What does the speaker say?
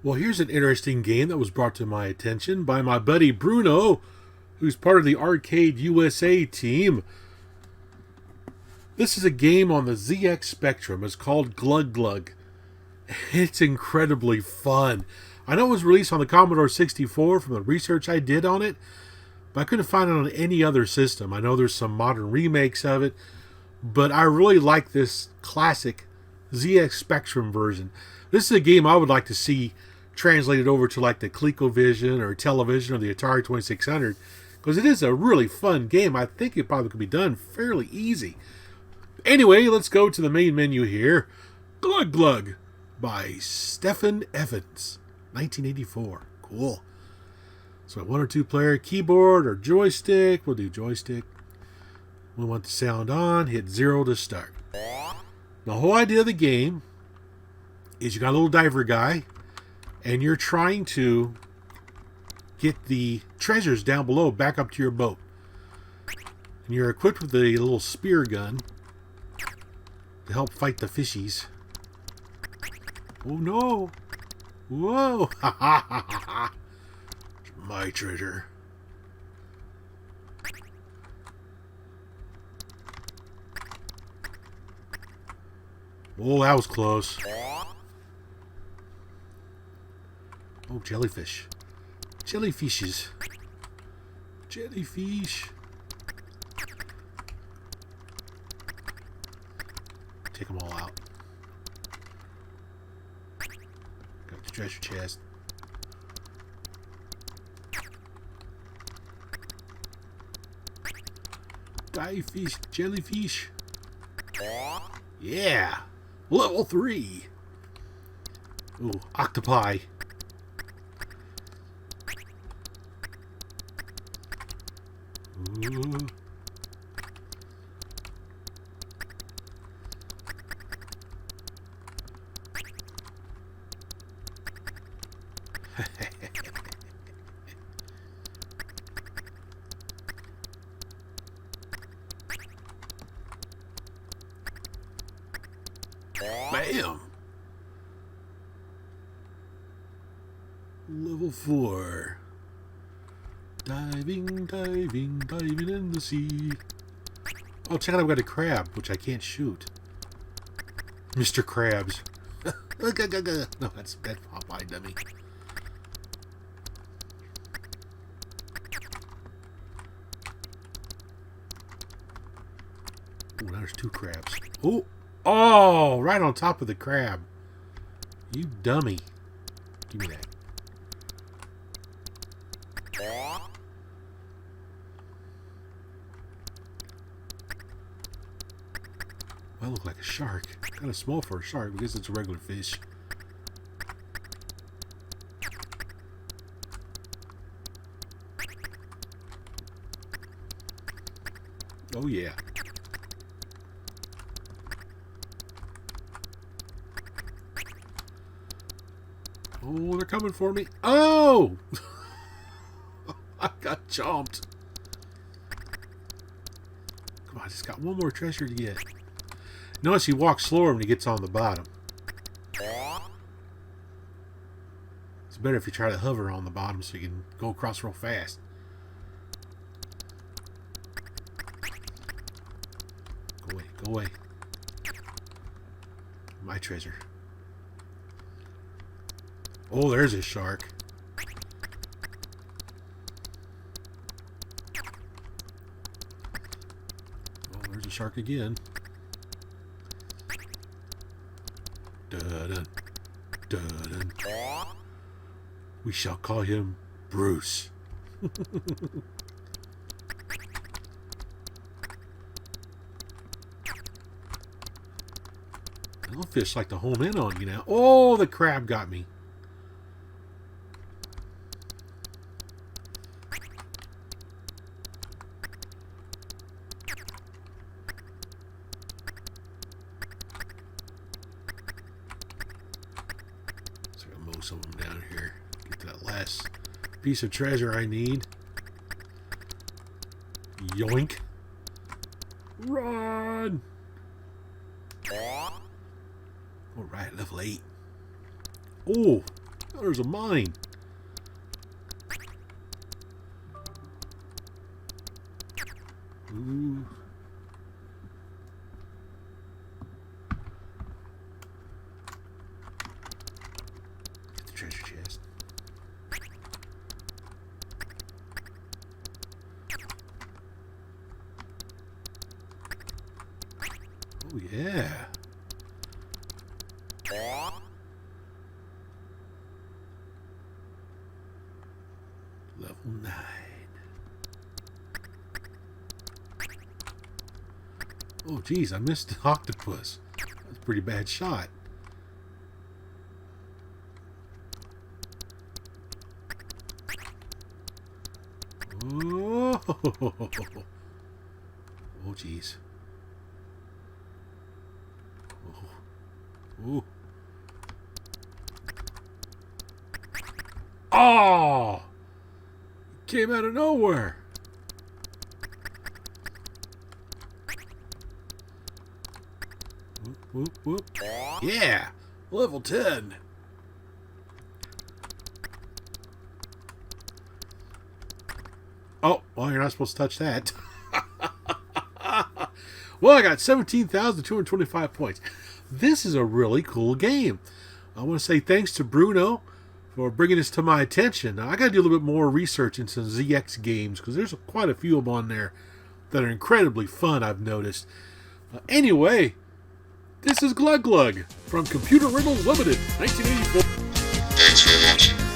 Well, here's an interesting game that was brought to my attention by my buddy Bruno, who's part of the Arcade USA team. This is a game on the ZX Spectrum. It's called Glug. It's incredibly fun. I know it was released on the Commodore 64 from the research I did on it, but I couldn't find it on any other system. I know there's some modern remakes of it, but I really like this classic ZX Spectrum version. This is a game I would like to see translated over to like the ColecoVision or Television or the Atari 2600, because it is a really fun game. I think it probably could be done fairly easy. Anyway, let's go to the main menu here. Glug by Stephen Evans, 1984. Cool. So a 1 or 2 player keyboard or joystick. We'll do joystick. We want the sound on. Hit 0 to start. The whole idea of the game is you got a little diver guy, and you're trying to get the treasures down below back up to your boat. And you're equipped with a little spear gun to help fight the fishies. Oh no! Whoa! Ha ha ha ha ha! My treasure. Oh, that was close. Oh, jellyfish. Jellyfishes. Jellyfish. Take them all out. Got the treasure chest. Fish, jellyfish. Yeah. Level 3. Ooh, octopi. Ooh. Bam! Level 4. Diving in the sea. Oh, check out, I've got a crab, which I can't shoot. Mr. Krabs. No, that's Popeye, dummy. Oh, there's 2 crabs. Oh, right on top of the crab. You dummy. Give me that. Well, I look like a shark. Kind of small for a shark because it's a regular fish. Oh, yeah. Oh, they're coming for me. Oh! I got chomped. Come on, I just got one more treasure to get. Notice he walks slower when he gets on the bottom. It's better if you try to hover on the bottom so you can go across real fast. Go away, go away. My treasure. Oh, there's a shark. Oh, there's a shark again. Dun-dun, dun-dun. We shall call him Bruce. Little fish like to home in on you now. Oh, the crab got me. Some of them down here. Get to that last piece of treasure I need. Yoink. Run! Alright, level 8. Oh, Oh, there's a mine. Ooh. Get the treasure chest. Oh, yeah. Level 9. Oh, geez, I missed the octopus. That's a pretty bad shot. Oh, oh, geez. Oh. Oh! Came out of nowhere. Whoop, whoop, whoop. Yeah! Level 10. Oh, well, you're not supposed to touch that. Well, I got 17,225 points. This is a really cool game. I want to say thanks to Bruno for bringing this to my attention. Now, I got to do a little bit more research into ZX games because there's quite a few of them on there that are incredibly fun, I've noticed. Anyway, this is Glug from Computer Rentals Limited, 1984. Thanks for watching.